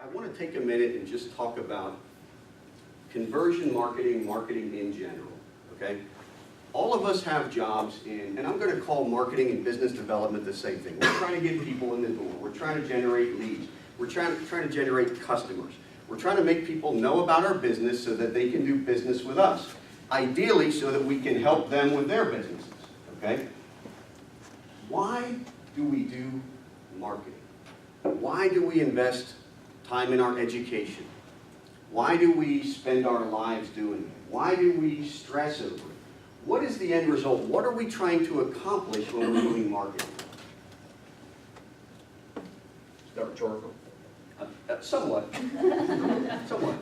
I want to take a minute and just talk about conversion marketing, marketing in general, okay? All of us have jobs in, and I'm going to call marketing and business development the same thing. We're trying to get people in the door. We're trying to generate leads. We're trying to generate customers. We're trying to make people know about our business so that they can do business with us. Ideally, so that we can help them with their businesses, okay? Why do we do marketing? Why do we invest time in our education? Why do we spend our lives doing it? Why do we stress over it? What is the end result? What are we trying to accomplish when we're doing marketing? Is that rhetorical? Somewhat. Somewhat.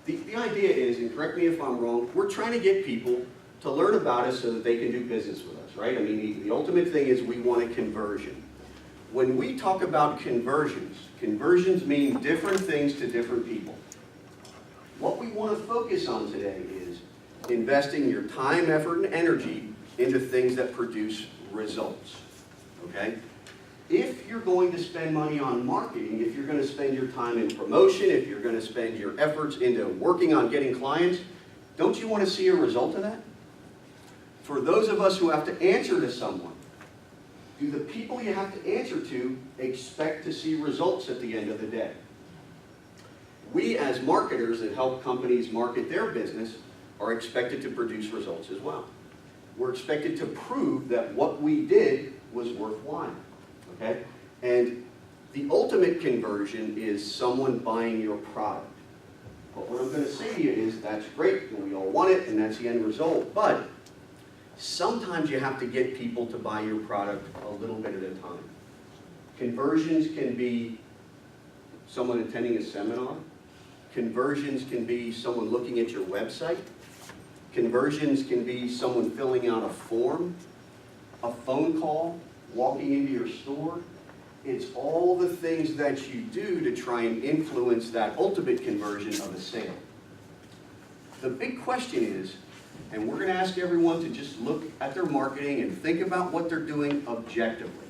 The idea is, and correct me if I'm wrong, we're trying to get people to learn about us so that they can do business with us, right? I mean, the ultimate thing is we want a conversion. When we talk about conversions, conversions mean different things to different people. What we want to focus on today is investing your time, effort, and energy into things that produce results, okay? If you're going to spend money on marketing, if you're going to spend your time in promotion, if you're going to spend your efforts into working on getting clients, don't you want to see a result of that? For those of us who have to answer to someone, do the people you have to answer to expect to see results at the end of the day? We as marketers that help companies market their business are expected to produce results as well. We're expected to prove that what we did was worthwhile, okay? And the ultimate conversion is someone buying your product. But what I'm going to say to you is that's great, and we all want it, and that's the end result, but sometimes you have to get people to buy your product a little bit at a time. Conversions can be someone attending a seminar. Conversions can be someone looking at your website. Conversions can be someone filling out a form, a phone call, walking into your store. It's all the things that you do to try and influence that ultimate conversion of a sale. The big question is, and we're going to ask everyone to just look at their marketing and think about what they're doing objectively.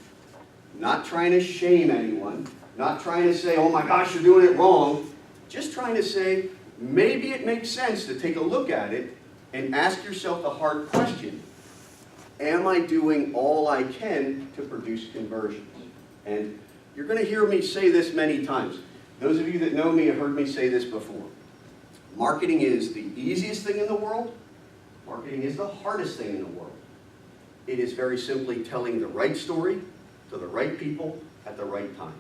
Not trying to shame anyone, not trying to say, oh my gosh, you're doing it wrong. Just trying to say, maybe it makes sense to take a look at it and ask yourself the hard question. Am I doing all I can to produce conversions? And you're going to hear me say this many times. Those of you that know me have heard me say this before. Marketing is the easiest thing in the world. Marketing is the hardest thing in the world. It is very simply telling the right story to the right people at the right time.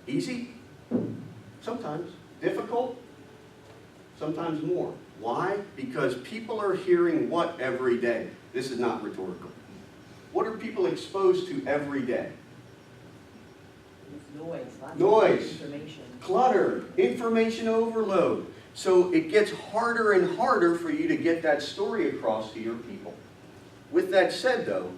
Easy? Sometimes. Difficult? Sometimes more. Why? Because people are hearing what every day? This is not rhetorical. What are people exposed to every day? Noise, information, clutter, information overload. So it gets harder and harder for you to get that story across to your people. With that said, though,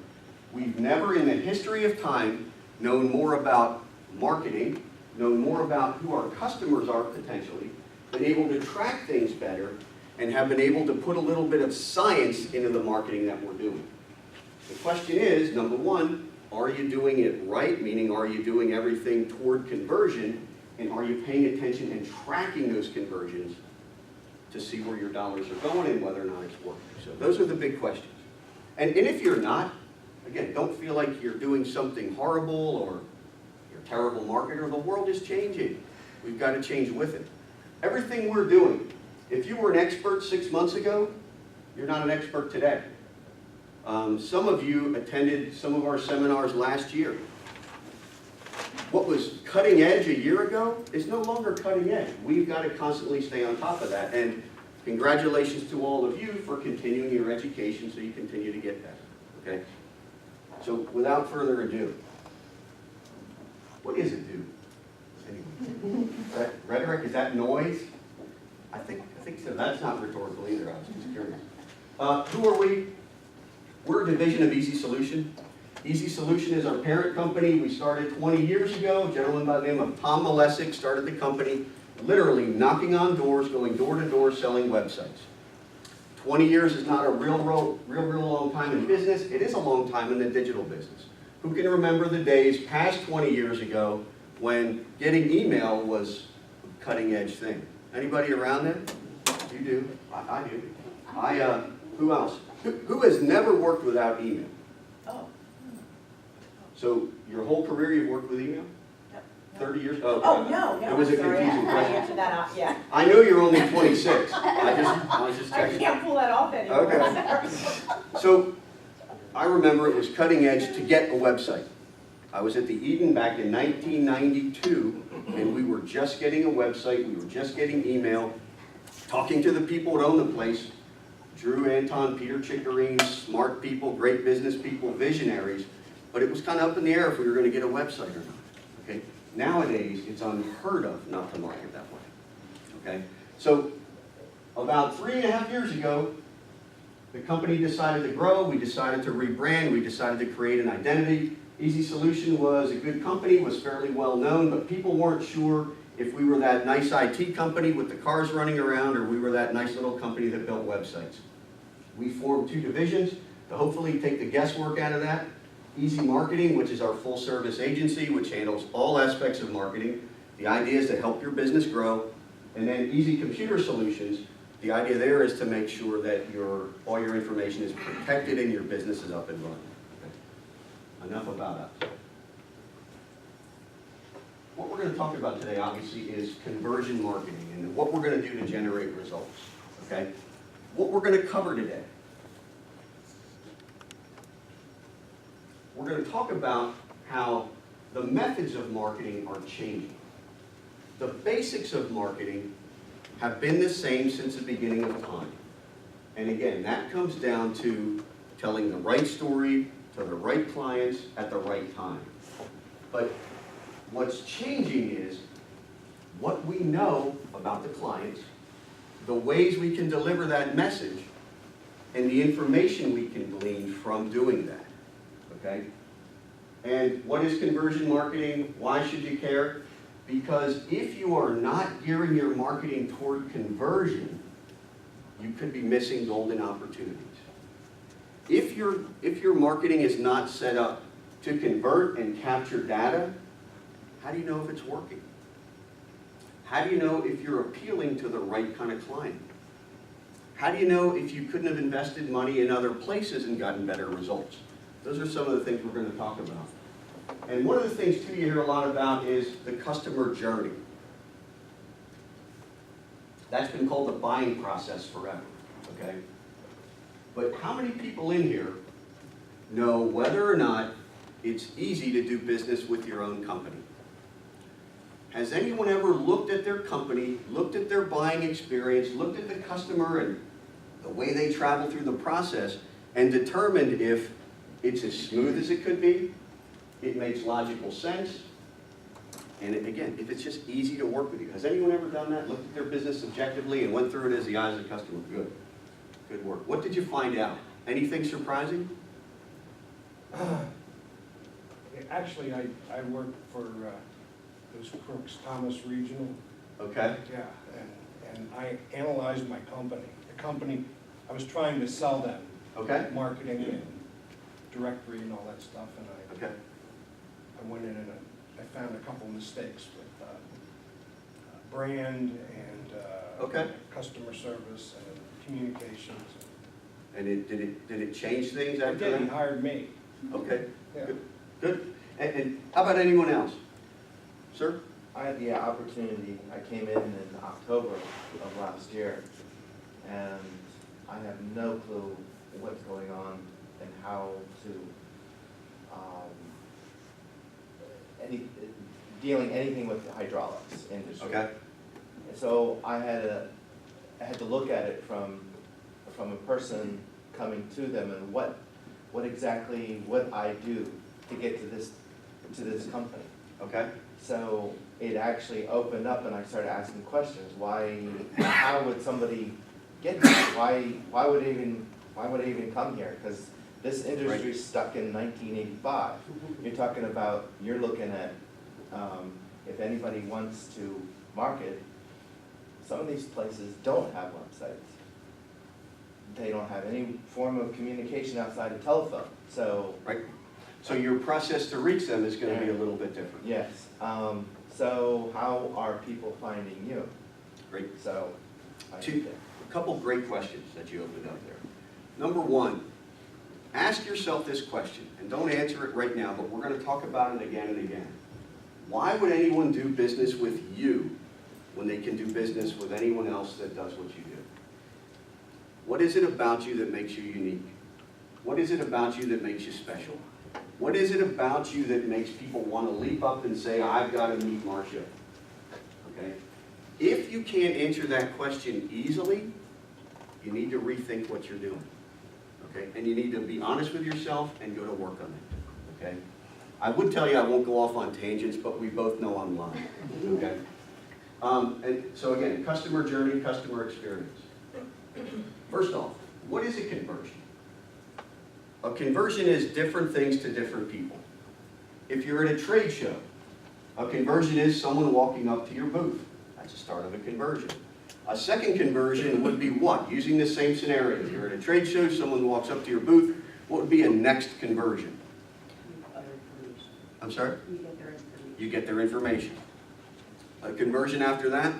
we've never in the history of time known more about marketing, known more about who our customers are potentially, been able to track things better, and have been able to put a little bit of science into the marketing that we're doing. The question is, number one, are you doing it right? Meaning, are you doing everything toward conversion? And are you paying attention and tracking those conversions to see where your dollars are going and whether or not it's working? So those are the big questions. And if you're not, again, don't feel like you're doing something horrible or you're a terrible marketer. The world is changing. We've got to change with it. Everything we're doing, if you were an expert 6 months ago, you're not an expert today. Some of you attended some of our seminars last year. What was cutting edge a year ago is no longer cutting edge. We've got to constantly stay on top of that. And congratulations to all of you for continuing your education so you continue to get better. Okay? So without further ado, what is it do? Anyway, is that rhetoric? Is that noise? I think so. That's not rhetorical either. I was just curious. Who are we? We're a division of Easy Solution. Easy Solution is our parent company. We started 20 years ago. A gentleman by the name of Tom Malesic started the company, literally knocking on doors, going door to door, selling websites. 20 years is not a real long time in business. It is a long time in the digital business. Who can remember the days past 20 years ago when getting email was a cutting edge thing. Anybody around that? You do. I do. Who else? Who has never worked without email? Oh. So your whole career you've worked with email? 30 years? Oh, Oh, no, it was a sorry, confusing I question. answered that out, yeah. I know you're only 26. I was just I checking. can't pull that off anymore. Okay. So I remember it was cutting edge to get a website. I was at the Eden back in 1992, and we were just getting a website, we were just getting email, talking to the people that own the place, Drew, Anton, Peter Chickarine, smart people, great business people, visionaries, but it was kind of up in the air if we were going to get a website or not. Okay? Nowadays, it's unheard of not to market that way. Okay? So about 3.5 years ago, the company decided to grow, we decided to rebrand, we decided to create an identity. Easy Solution was a good company, was fairly well known, but people weren't sure if we were that nice IT company with the cars running around or we were that nice little company that built websites. We formed 2 divisions to hopefully take the guesswork out of that. EZMarketing, which is our full service agency, which handles all aspects of marketing. The idea is to help your business grow. And then Easy Computer Solutions, the idea there is to make sure that all your information is protected and your business is up and running. Okay. Enough about us. What we're going to talk about today, obviously, is conversion marketing and what we're going to do to generate results. Okay? What we're going to cover today. We're going to talk about how the methods of marketing are changing. The basics of marketing have been the same since the beginning of time. And again, that comes down to telling the right story to the right clients at the right time. But what's changing is what we know about the clients, the ways we can deliver that message, and the information we can glean from doing that. Okay? And what is conversion marketing? Why should you care? Because if you are not gearing your marketing toward conversion, you could be missing golden opportunities. If your marketing is not set up to convert and capture data, how do you know if it's working? How do you know if you're appealing to the right kind of client? How do you know if you couldn't have invested money in other places and gotten better results? Those are some of the things we're going to talk about. And one of the things, too, you hear a lot about is the customer journey. That's been called the buying process forever, okay? But how many people in here know whether or not it's easy to do business with your own company? Has anyone ever looked at their company, looked at their buying experience, looked at the customer and the way they travel through the process, and determined if it's as smooth as it could be, it makes logical sense, and again, if it's just easy to work with you? Has anyone ever done that? Looked at their business objectively and went through it as the eyes of the customer? Good. Good work. What did you find out? Anything surprising? Actually, I worked for those Crooks Thomas Regional. Okay. Yeah, and I analyzed my company. The company, I was trying to sell them. Okay. Marketing and directory and all that stuff, and I went in and I found a couple mistakes with brand and customer service and communications. And did it change things after It did. that? He hired me. Okay. Yeah. Good. And how about anyone else? Sir? I had the opportunity, I came in October of last year, and I have no clue what's going on and how to dealing anything with the hydraulics industry. Okay. And so I had to look at it from a person coming to them and what exactly would I do to get to this company. Okay. So it actually opened up and I started asking questions. How would somebody get here? Why would they even come here? Because this industry's stuck in 1985. You're talking about, you're looking at, if anybody wants to market, some of these places don't have websites. They don't have any form of communication outside of telephone. So right. So your process to reach them is going to be a little bit different. Yes. So how are people finding you? Great. So, A couple great questions that you opened up there. Number one, ask yourself this question, and don't answer it right now, but we're going to talk about it again and again. Why would anyone do business with you when they can do business with anyone else that does what you do? What is it about you that makes you unique? What is it about you that makes you special? What is it about you that makes people want to leap up and say, I've got to meet Marcia? Okay? If you can't answer that question easily, you need to rethink what you're doing. Okay? And you need to be honest with yourself and go to work on it. Okay? I would tell you I won't go off on tangents, but we both know I'm lying. Okay? And so again, customer journey, customer experience. First off, what is a conversion? A conversion is different things to different people. If you're at a trade show, a conversion is someone walking up to your booth. That's the start of a conversion. A second conversion would be what? Using the same scenario. You're at a trade show, someone walks up to your booth. What would be a next conversion? I'm sorry? You get their information. You get their information. A conversion after that?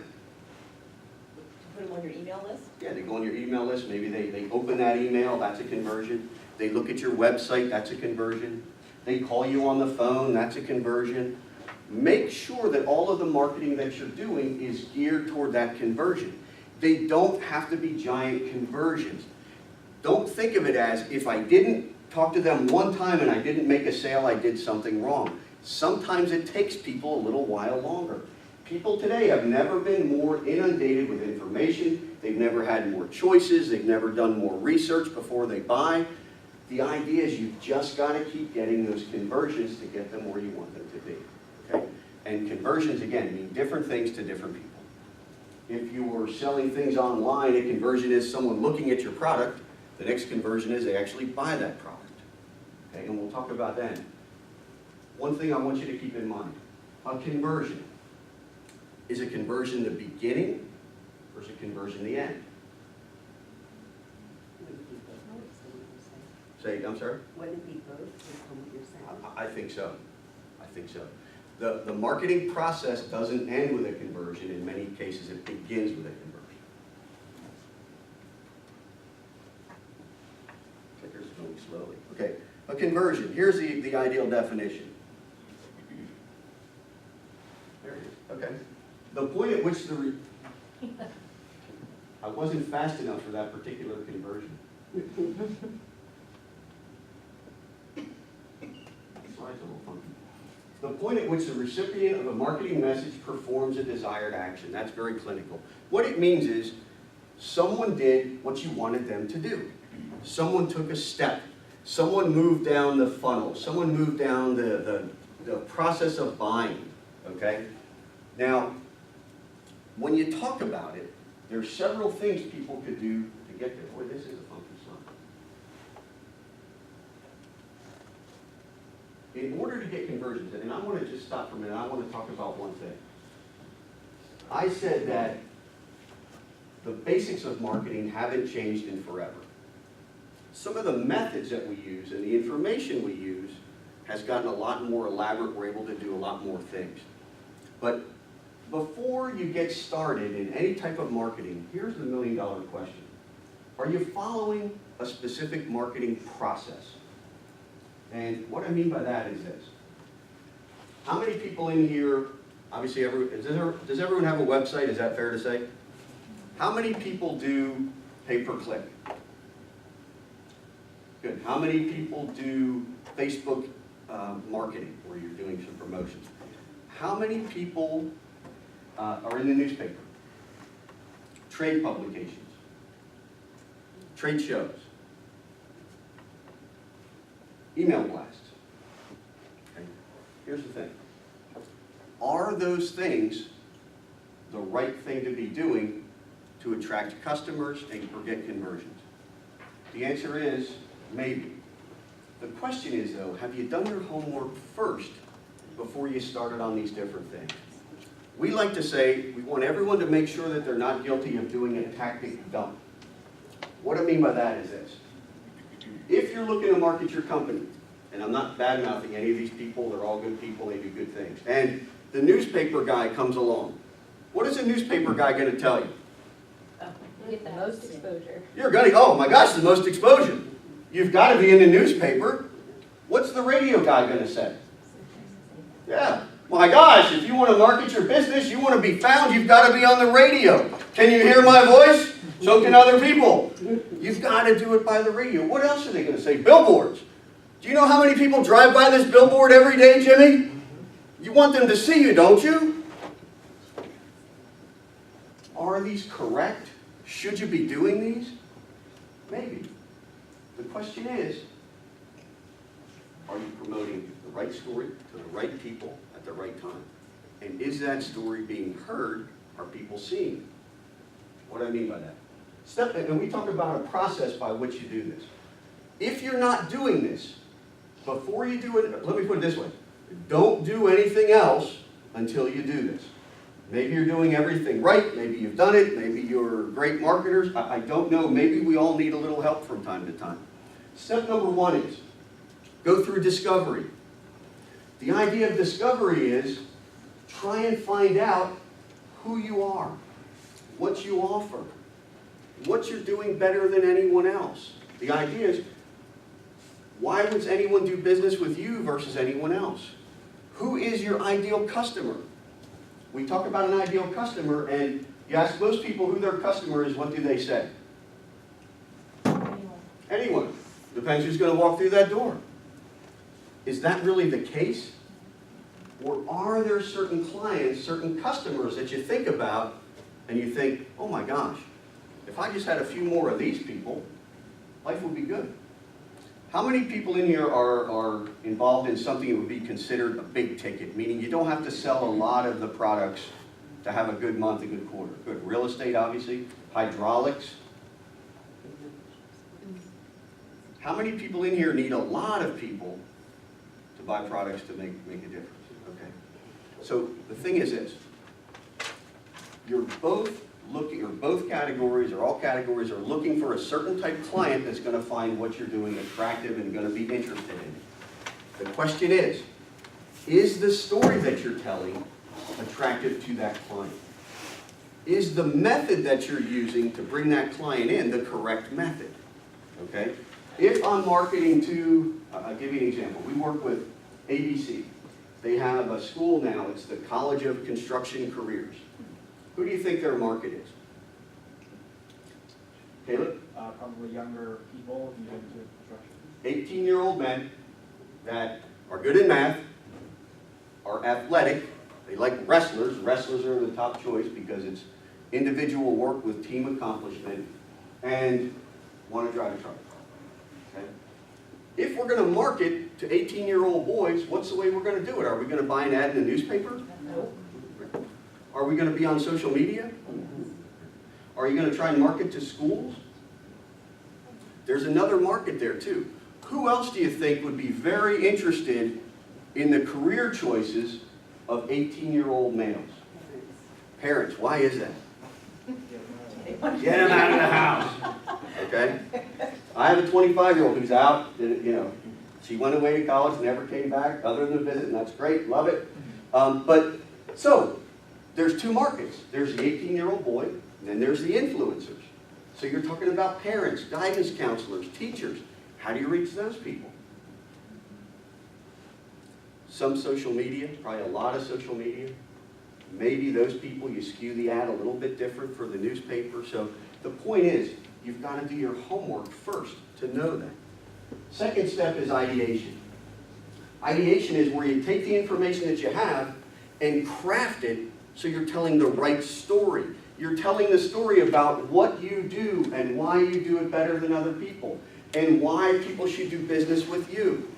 Put them on your email list? Yeah, they go on your email list. Maybe they open that email. That's a conversion. They look at your website. That's a conversion. They call you on the phone. That's a conversion. Make sure that all of the marketing that you're doing is geared toward that conversion. They don't have to be giant conversions. Don't think of it as if I didn't talk to them one time and I didn't make a sale, I did something wrong. Sometimes it takes people a little while longer. People today have never been more inundated with information. They've never had more choices. They've never done more research before they buy. The idea is you've just got to keep getting those conversions to get them where you want them to be. Okay? And conversions, again, mean different things to different people. If you were selling things online, a conversion is someone looking at your product. The next conversion is they actually buy that product. Okay? And we'll talk about that. One thing I want you to keep in mind, a conversion. Is a conversion the beginning or is a conversion the end? Wouldn't it be both, is what you're saying? Say, I'm sorry? Wouldn't it be both, is what you're saying? I think so. I think so. The marketing process doesn't end with a conversion. In many cases, it begins with a conversion. Clicker's going slowly. Okay, a conversion. Here's the ideal definition. There it is. Okay. The point at which I wasn't fast enough for that particular conversion. Slide's a little funky. The point at which the recipient of a marketing message performs a desired action. That's very clinical. What it means is someone did what you wanted them to do. Someone took a step. Someone moved down the funnel. Someone moved down the process of buying. Okay? Now, when you talk about it, there are several things people could do to get there. Boy, this is a funky slide. In order to get conversions, and I want to just stop for a minute, I want to talk about one thing. I said that the basics of marketing haven't changed in forever. Some of the methods that we use and the information we use has gotten a lot more elaborate. We're able to do a lot more things. But before you get started in any type of marketing, here's the million-dollar question. Are you following a specific marketing process? And what I mean by that is this. How many people in here, obviously, does everyone have a website? Is that fair to say? How many people do pay-per-click? Good. How many people do Facebook marketing, where you're doing some promotions? How many people are in the newspaper, trade publications, trade shows, email blasts? Okay. Here's the thing. Are those things the right thing to be doing to attract customers and get conversions? The answer is maybe. The question is, though, have you done your homework first before you started on these different things? We like to say we want everyone to make sure that they're not guilty of doing a tactic dump. What I mean by that is this. If you're looking to market your company And I'm not bad-mouthing any of these people. They're all good people. They do good things. And the newspaper guy comes along. What is a newspaper guy going to tell you? You get the most exposure. You're going to, oh my gosh, the most exposure. You've got to be in the newspaper. What's the radio guy going to say? Yeah. My gosh, if you want to market your business, you want to be found, you've got to be on the radio. Can you hear my voice? So can other people. You've got to do it by the radio. What else are they going to say? Billboards. Do you know how many people drive by this billboard every day, Jimmy? You want them to see you, don't you? Are these correct? Should you be doing these? Maybe. The question is, are you promoting the right story to the right people at the right time? And is that story being heard? Are people seeing it? What do I mean by that? And we talk about a process by which you do this. If you're not doing this, before you do it, let me put it this way. Don't do anything else until you do this. Maybe you're doing everything right. Maybe you've done it. Maybe you're great marketers. I don't know. Maybe we all need a little help from time to time. Step number 1 is go through discovery. The idea of discovery is try and find out who you are, what you offer, what you're doing better than anyone else. The idea is, why would anyone do business with you versus anyone else? Who is your ideal customer? We talk about an ideal customer, and you ask most people who their customer is, what do they say? Anyone. Depends who's going to walk through that door. Is that really the case? Or are there certain clients, certain customers that you think about, and you think, oh my gosh, if I just had a few more of these people, life would be good. How many people in here are involved in something that would be considered a big ticket, meaning you don't have to sell a lot of the products to have a good month, a good quarter? Good. Real estate, obviously. Hydraulics. How many people in here need a lot of people to buy products to make a difference? Okay. So the thing is this. You're both looking, or both categories, or all categories, are looking for a certain type of client that's going to find what you're doing attractive and going to be interested in it. The question is the story that you're telling attractive to that client? Is the method that you're using to bring that client in the correct method? Okay? If I'm marketing to, I'll give you an example. We work with ABC. They have a school now, it's the College of Construction Careers. Who do you think their market is? Caleb? Probably younger people who get into construction. 18-year-old men that are good in math, are athletic, they like wrestlers. Wrestlers are the top choice because it's individual work with team accomplishment, and want to drive a truck. Okay? If we're going to market to 18-year-old boys, what's the way we're going to do it? Are we going to buy an ad in the newspaper? No. Are we going to be on social media? Are you going to try and market to schools? There's another market there too. Who else do you think would be very interested in the career choices of 18-year-old males? Parents. Why is that? Get them out of the house. Okay? I have a 25-year-old who's out, you know, she went away to college, never came back other than a visit, and that's great, love it. So, there's two markets. There's the 18-year-old boy, and then there's the influencers. So you're talking about parents, guidance counselors, teachers. How do you reach those people? Some social media, probably a lot of social media. Maybe those people, you skew the ad a little bit different for the newspaper. So the point is, you've got to do your homework first to know that. Second step is ideation. Ideation is where you take the information that you have and craft it so you're telling the right story. You're telling the story about what you do and why you do it better than other people and why people should do business with you.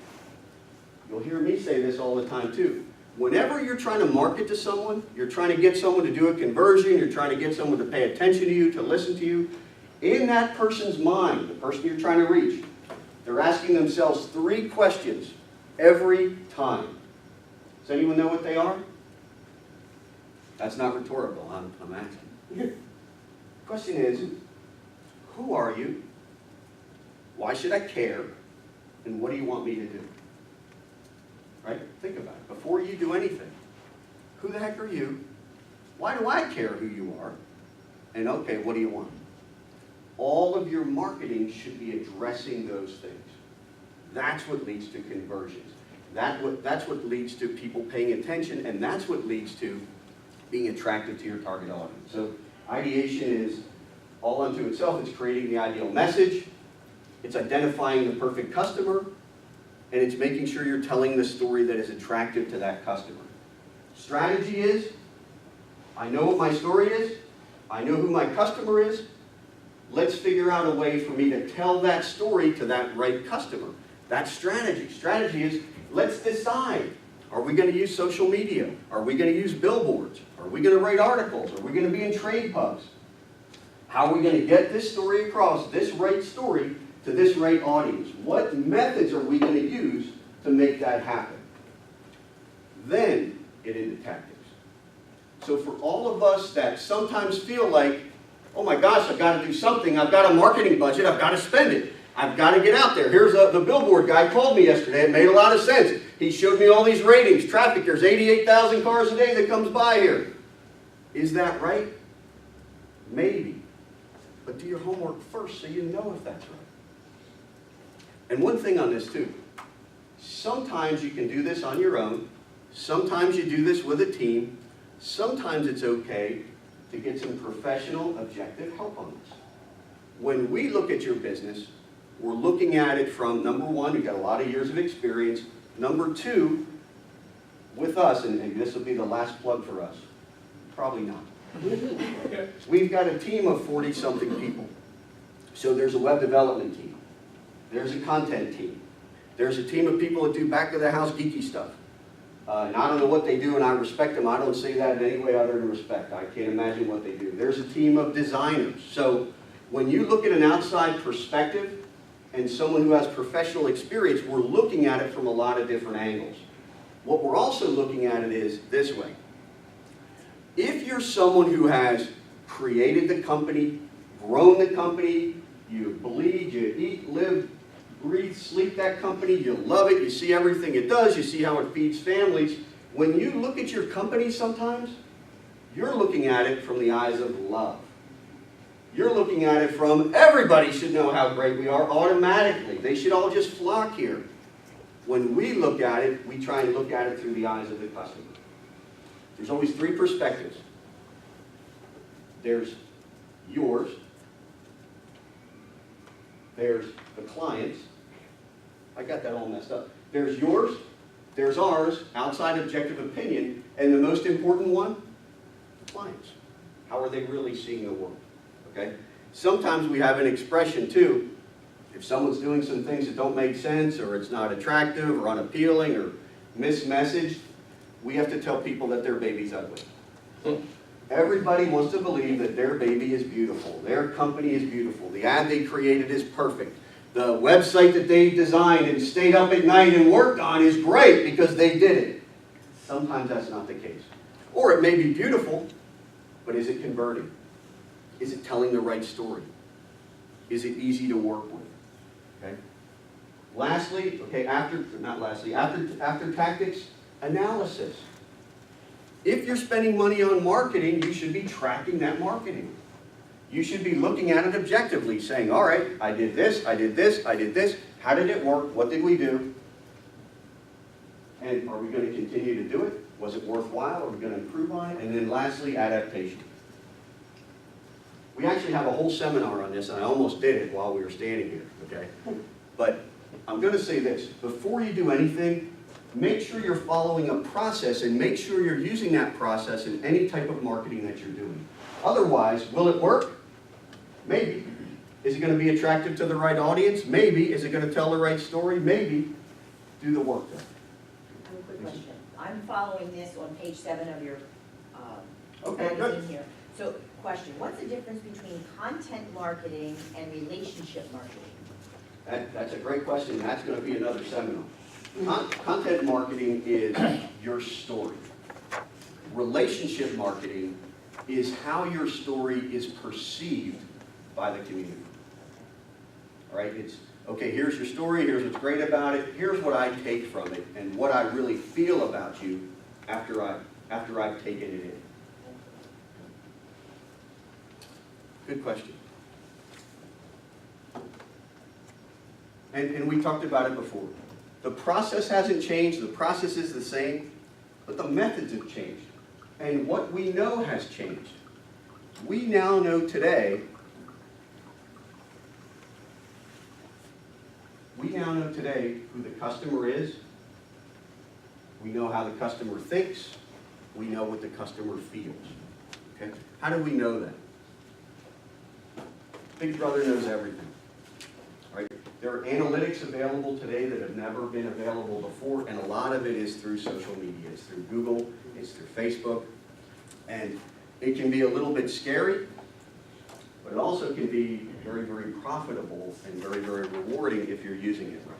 You'll hear me say this all the time too. Whenever you're trying to market to someone, you're trying to get someone to do a conversion, you're trying to get someone to pay attention to you, to listen to you, in that person's mind, the person you're trying to reach, they're asking themselves 3 questions every time. Does anyone know what they are? That's not rhetorical, I'm asking. The question is, who are you? Why should I care? And what do you want me to do? right? Think about it. Before you do anything, who the heck are you? Why do I care who you are? And okay, what do you want? All of your marketing should be addressing those things. That's what leads to conversions. That's what leads to people paying attention, and that's what leads to being attracted to your target audience. So ideation is all unto itself. It's creating the ideal message. It's identifying the perfect customer, and it's making sure you're telling the story that is attractive to that customer. Strategy is, I know what my story is. I know who my customer is. Let's figure out a way for me to tell that story to that right customer. That's strategy. Strategy is, let's decide. Are we going to use social media? Are we going to use billboards? Are we going to write articles? Are we going to be in trade pubs? How are we going to get this story across, this right story, to this right audience? What methods are we going to use to make that happen? Then get into tactics. So for all of us that sometimes feel like, oh my gosh, I've got to do something, I've got a marketing budget, I've got to spend it. I've got to get out there. Here's the billboard guy called me yesterday. It made a lot of sense. He showed me all these ratings, traffic. There's 88,000 cars a day that comes by here. Is that right? Maybe. But do your homework first so you know if that's right. And one thing on this too. Sometimes you can do this on your own. Sometimes you do this with a team. Sometimes it's okay to get some professional, objective help on this. When we look at your business, we're looking at it from, number one, you've got a lot of years of experience. Number two, with us, and this will be the last plug for us, probably not. We've got a team of 40-something people. So there's a web development team. There's a content team. There's a team of people that do back-of-the-house geeky stuff. And I don't know what they do, and I respect them. I don't say that in any way other than respect. I can't imagine what they do. There's a team of designers. So when you look at an outside perspective and someone who has professional experience, we're looking at it from a lot of different angles. What we're also looking at it is this way. If you're someone who has created the company, grown the company, you bleed, you eat, live, breathe, sleep that company, you love it, you see everything it does, you see how it feeds families. When you look at your company sometimes, you're looking at it from the eyes of love. You're looking at it from, everybody should know how great we are automatically. They should all just flock here. When we look at it, we try and look at it through the eyes of the customer. There's always three perspectives. There's yours. There's the client's. I got that all messed up. There's yours. There's ours, outside objective opinion. And the most important one, the client's. How are they really seeing the world? Okay? Sometimes we have an expression too. If someone's doing some things that don't make sense, or it's not attractive, or unappealing, or mismessaged, we have to tell people that their baby's ugly. Everybody wants to believe that their baby is beautiful. Their company is beautiful. The ad they created is perfect. The website that they designed and stayed up at night and worked on is great because they did it. Sometimes that's not the case. Or it may be beautiful, but is it converting? Is it telling the right story? Is it easy to work with? Okay. Lastly, okay, after tactics, analysis. If you're spending money on marketing, you should be tracking that marketing. You should be looking at it objectively, saying, all right, I did this, I did this, I did this. How did it work? What did we do? And are we going to continue to do it? Was it worthwhile? Are we going to improve on it? And then lastly, adaptation. We actually have a whole seminar on this, and I almost did it while we were standing here, okay? But I'm going to say this. Before you do anything, make sure you're following a process, and make sure you're using that process in any type of marketing that you're doing. Otherwise, will it work? Maybe. Is it going to be attractive to the right audience? Maybe. Is it going to tell the right story? Maybe. Do the work then. I have a quick question. I'm following this on page 7 of your Okay, magazine here. So, question, what's the difference between content marketing and relationship marketing? That's a great question. That's going to be another seminar. Content marketing is your story. Relationship marketing is how your story is perceived by the community. All right? okay, here's your story, here's what's great about it, here's what I take from it, and what I really feel about you after I've taken it in. Good question. And we talked about it before. The process hasn't changed, the process is the same, but the methods have changed. And what we know has changed. We now know today, who the customer is. We know how the customer thinks. We know what the customer feels. Okay? How do we know that? Big Brother knows everything. Right? There are analytics available today that have never been available before, and a lot of it is through social media. It's through Google, it's through Facebook, and it can be a little bit scary, but it also can be very, very profitable and very, very rewarding if you're using it right.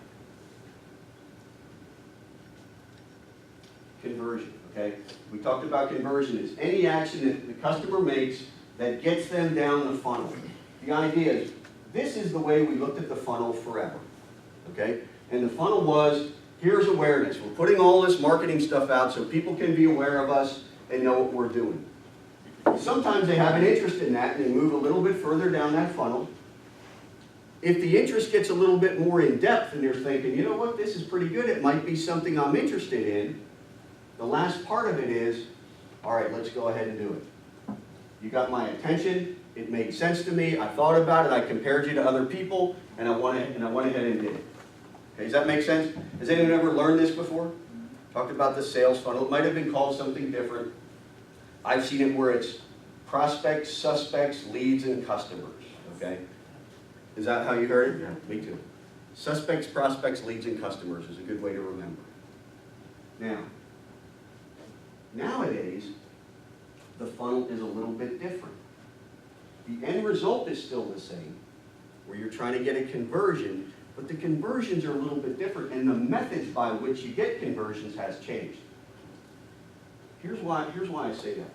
Conversion, okay? We talked about conversion is any action that the customer makes that gets them down the funnel. The idea is, this is the way we looked at the funnel forever, okay? And the funnel was, here's awareness. We're putting all this marketing stuff out so people can be aware of us and know what we're doing. Sometimes they have an interest in that and they move a little bit further down that funnel. If the interest gets a little bit more in depth and they're thinking, you know what, this is pretty good, it might be something I'm interested in, the last part of it is, all right, let's go ahead and do it. You got my attention, it made sense to me, I thought about it, I compared you to other people, and I went ahead and did it. Okay, does that make sense? Has anyone ever learned this before? Talked about the sales funnel, it might have been called something different. I've seen it where it's prospects, suspects, leads, and customers, okay? Is that how you heard it? Yeah. Me too. Suspects, prospects, leads, and customers is a good way to remember. Now, nowadays, the funnel is a little bit different. The end result is still the same, where you're trying to get a conversion, but the conversions are a little bit different, and the methods by which you get conversions has changed. Here's why I say that.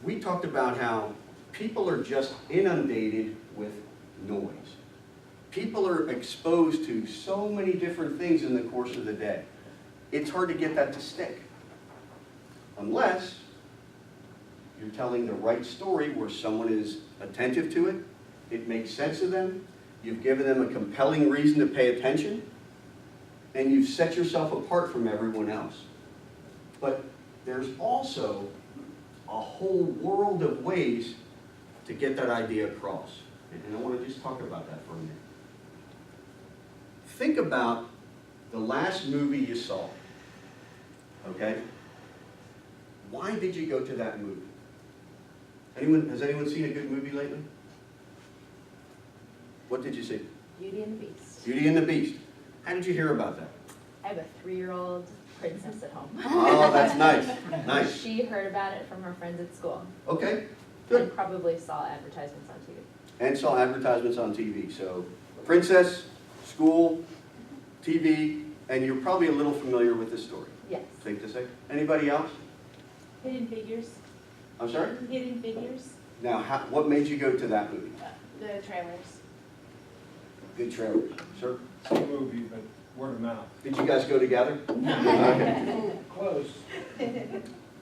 We talked about how people are just inundated with noise. People are exposed to so many different things in the course of the day. It's hard to get that to stick. Unless you're telling the right story where someone is attentive to it, it makes sense to them, you've given them a compelling reason to pay attention, and you've set yourself apart from everyone else. But there's also a whole world of ways to get that idea across. And I want to just talk about that for a minute. Think about the last movie you saw, okay? Why did you go to that movie? Has anyone seen a good movie lately? What did you see? Beauty and the Beast. Beauty and the Beast. How did you hear about that? I have a 3-year-old princess at home. Oh, that's nice. Nice. She heard about it from her friends at school. Okay, good. And probably saw advertisements on TV. And saw advertisements on TV. So, princess, school, TV, and you're probably a little familiar with this story. Yes. Safe to say. Anybody else? Hidden Figures. I'm sorry? Hidden Figures. Now, what made you go to that movie? The trailers. Good trailers. Sir? Same movie, but word of mouth. Did you guys go together? Okay. Close.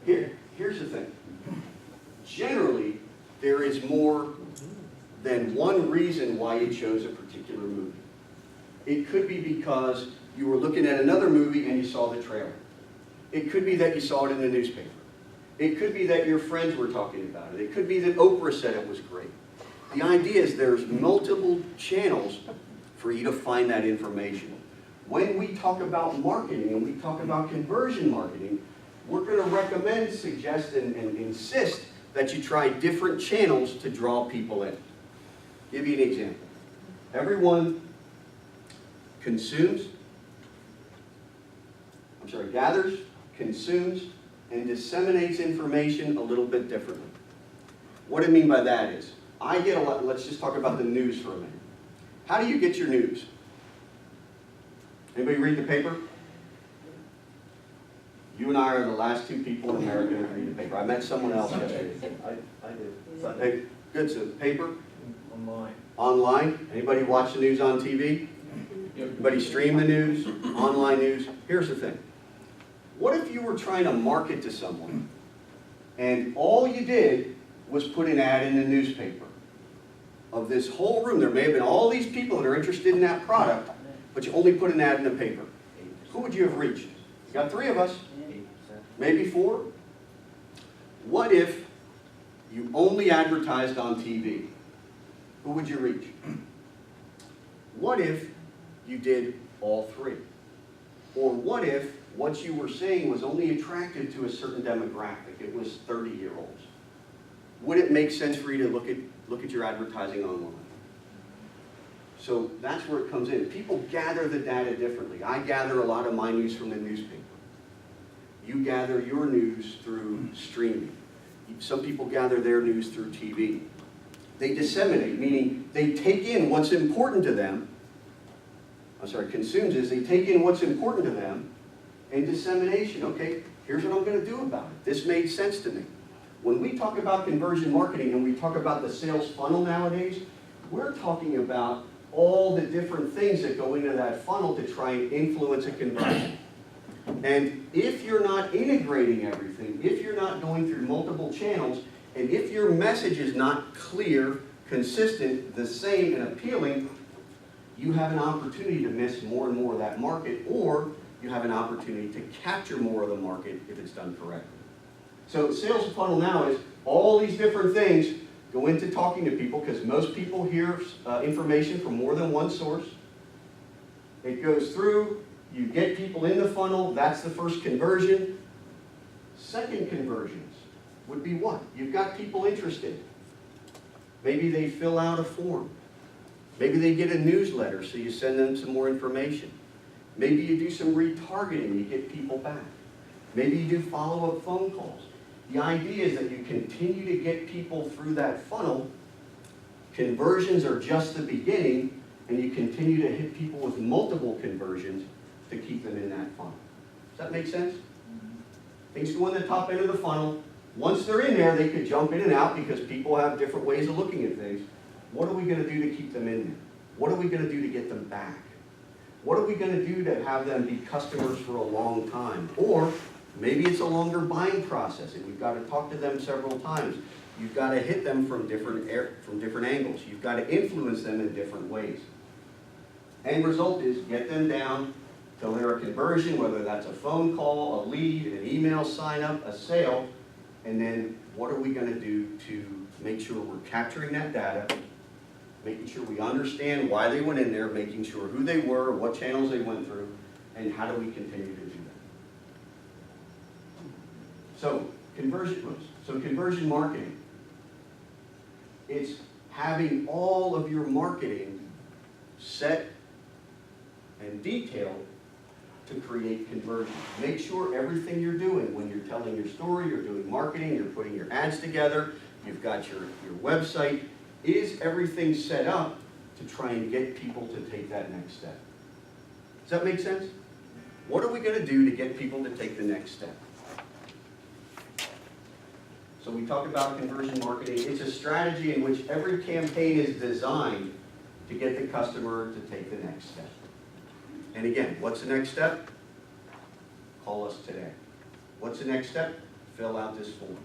Here's the thing. Generally, there is more than one reason why you chose a particular movie. It could be because you were looking at another movie and you saw the trailer. It could be that you saw it in the newspaper. It could be that your friends were talking about it. It could be that Oprah said it was great. The idea is there's multiple channels for you to find that information. When we talk about marketing and we talk about conversion marketing, we're going to recommend, suggest, and insist that you try different channels to draw people in. Give you an example. Everyone gathers, consumes, and disseminates information a little bit differently. What I mean by that is, I get a lot, let's just talk about the news for a minute. How do you get your news? Anybody read the paper? You and I are the last two people in America to read the paper. I met someone else yesterday. I did. Hey, good, so paper? On Online. Online? Anybody watch the news on TV? Anybody stream the news, online news? Here's the thing. What if you were trying to market to someone and all you did was put an ad in the newspaper of this whole room? There may have been all these people that are interested in that product, but you only put an ad in the paper. Who would you have reached? You got 3 of us, 8%. maybe 4. What if you only advertised on TV? Who would you reach? What if you did all 3? Or what if what you were saying was only attractive to a certain demographic? It was 30-year-olds. Would it make sense for you to look at your advertising online? So that's where it comes in. People gather the data differently. I gather a lot of my news from the newspaper. You gather your news through streaming. Some people gather their news through TV. They disseminate, meaning they take in what's important to them. Consumes is they take in what's important to them, and dissemination. Okay, here's what I'm going to do about it. This made sense to me. When we talk about conversion marketing and we talk about the sales funnel nowadays, we're talking about all the different things that go into that funnel to try and influence a conversion. And if you're not integrating everything, if you're not going through multiple channels, and if your message is not clear, consistent, the same, and appealing, you have an opportunity to miss more and more of that market, or you have an opportunity to capture more of the market if it's done correctly. So sales funnel now is all these different things go into talking to people, because most people hear information from more than one source. It goes through, you get people in the funnel, that's the first conversion. Second conversions would be what? You've got people interested. Maybe they fill out a form. Maybe they get a newsletter, so you send them some more information. Maybe you do some retargeting, you get people back. Maybe you do follow-up phone calls. The idea is that you continue to get people through that funnel. Conversions are just the beginning, and you continue to hit people with multiple conversions to keep them in that funnel. Does that make sense? Things go in the top end of the funnel. Once they're in there, they could jump in and out because people have different ways of looking at things. What are we going to do to keep them in there? What are we going to do to get them back? What are we going to do to have them be customers for a long time? Or maybe it's a longer buying process, and we've got to talk to them several times. You've got to hit them from different angles. You've got to influence them in different ways. End result is get them down till they're a conversion, whether that's a phone call, a lead, an email sign up, a sale, and then what are we going to do to make sure we're capturing that data, making sure we understand why they went in there, making sure who they were, what channels they went through, and how do we continue to do that. So conversion marketing, it's having all of your marketing set and detailed to create conversion. Make sure everything you're doing, when you're telling your story, you're doing marketing, you're putting your ads together, you've got your website, is everything set up to try and get people to take that next step? Does that make sense? What are we going to do to get people to take the next step? So we talk about conversion marketing. It's a strategy in which every campaign is designed to get the customer to take the next step. And again, what's the next step? Call us today. What's the next step? Fill out this form.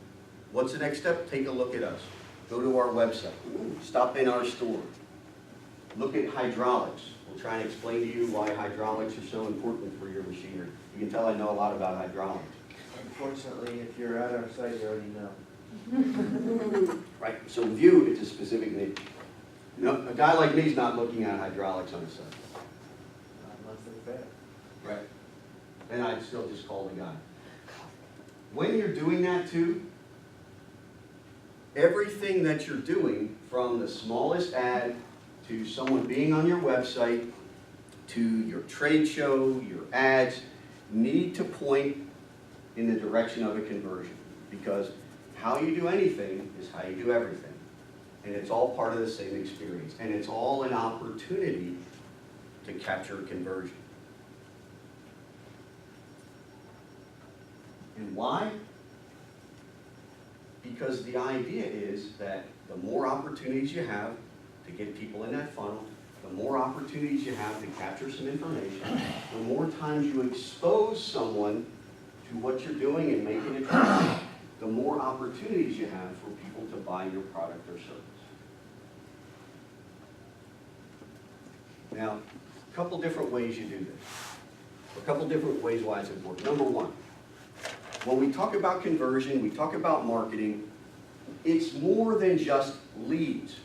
What's the next step? Take a look at us. Go to our website. Stop in our store. Look at hydraulics. We'll try and explain to you why hydraulics are so important for your machinery. You can tell I know a lot about hydraulics. Unfortunately, if you're at our site, you already know. Right, so with you, it's a specific need. No, a guy like me's not looking at hydraulics on his site. Unless they're fair. Right. And I'd still just call the guy. When you're doing that too, everything that you're doing, from the smallest ad to someone being on your website, to your trade show, your ads, need to point in the direction of a conversion. Because how you do anything is how you do everything. And it's all part of the same experience. And it's all an opportunity to capture a conversion. And why? Because the idea is that the more opportunities you have to get people in that funnel, the more opportunities you have to capture some information, the more times you expose someone to what you're doing and making it attractive, the more opportunities you have for people to buy your product or service. Now, a couple different ways you do this. A couple different ways why it's important. Number one, when we talk about conversion, we talk about marketing, it's more than just leads.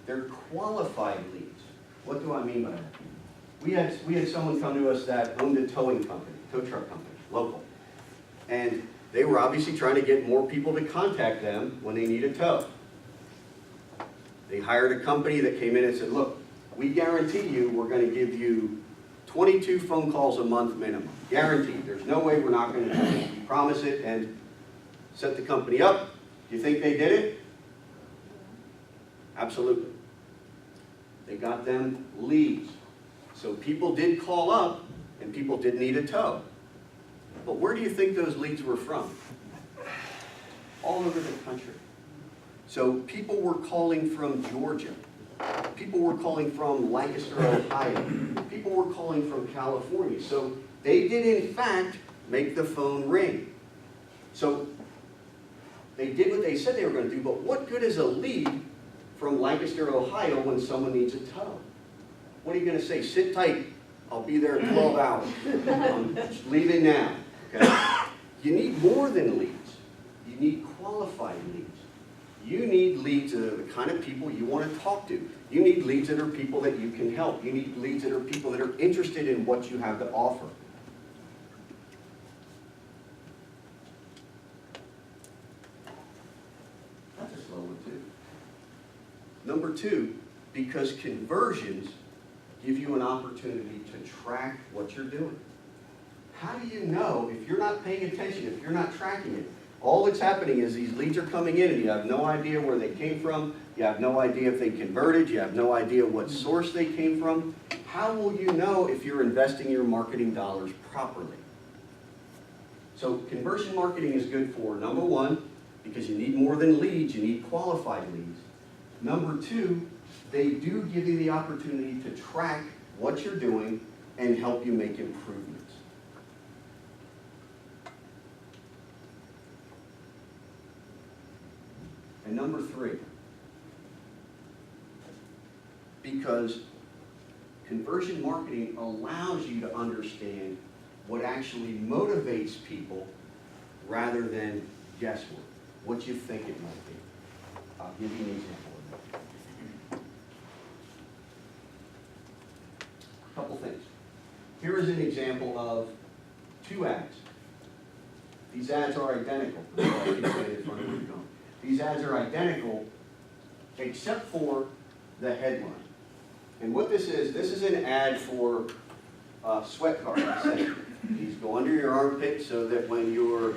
They're qualified leads. What do I mean by that? We had someone come to us that owned a towing company, tow truck company, local. And they were obviously trying to get more people to contact them when they need a tow. They hired a company that came in and said, look, we guarantee you we're going to give you 22 phone calls a month minimum. Guaranteed. There's no way we're not going to do it. We promise it, and set the company up. Do you think they did it? Absolutely. They got them leads. So people did call up, and people did need a tow. But where do you think those leads were from? All over the country. So people were calling from Georgia. People were calling from Lancaster, Ohio. People were calling from California. So they did, in fact, make the phone ring. So they did what they said they were going to do, but what good is a lead from Lancaster, Ohio when someone needs a tow? What are you going to say? Sit tight. I'll be there in 12 hours. I'm just leaving now. Okay? You need more than leads. You need qualified leads. You need leads that are the kind of people you want to talk to. You need leads that are people that you can help. You need leads that are people that are interested in what you have to offer. That's a slow one too. Number two, because conversions give you an opportunity to track what you're doing. How do you know if you're not paying attention, if you're not tracking it? All that's happening is these leads are coming in and you have no idea where they came from, you have no idea if they converted, you have no idea what source they came from. How will you know if you're investing your marketing dollars properly? So conversion marketing is good for, number one, because you need more than leads, you need qualified leads. Number two, they do give you the opportunity to track what you're doing and help you make improvements. And number three, because conversion marketing allows you to understand what actually motivates people rather than guesswork, what you think it might be. I'll give you an example of that. A couple things. Here is an example of two ads. These ads are identical. These ads are identical except for the headline. And what this is an ad for sweat guards. These go under your armpit so that when you're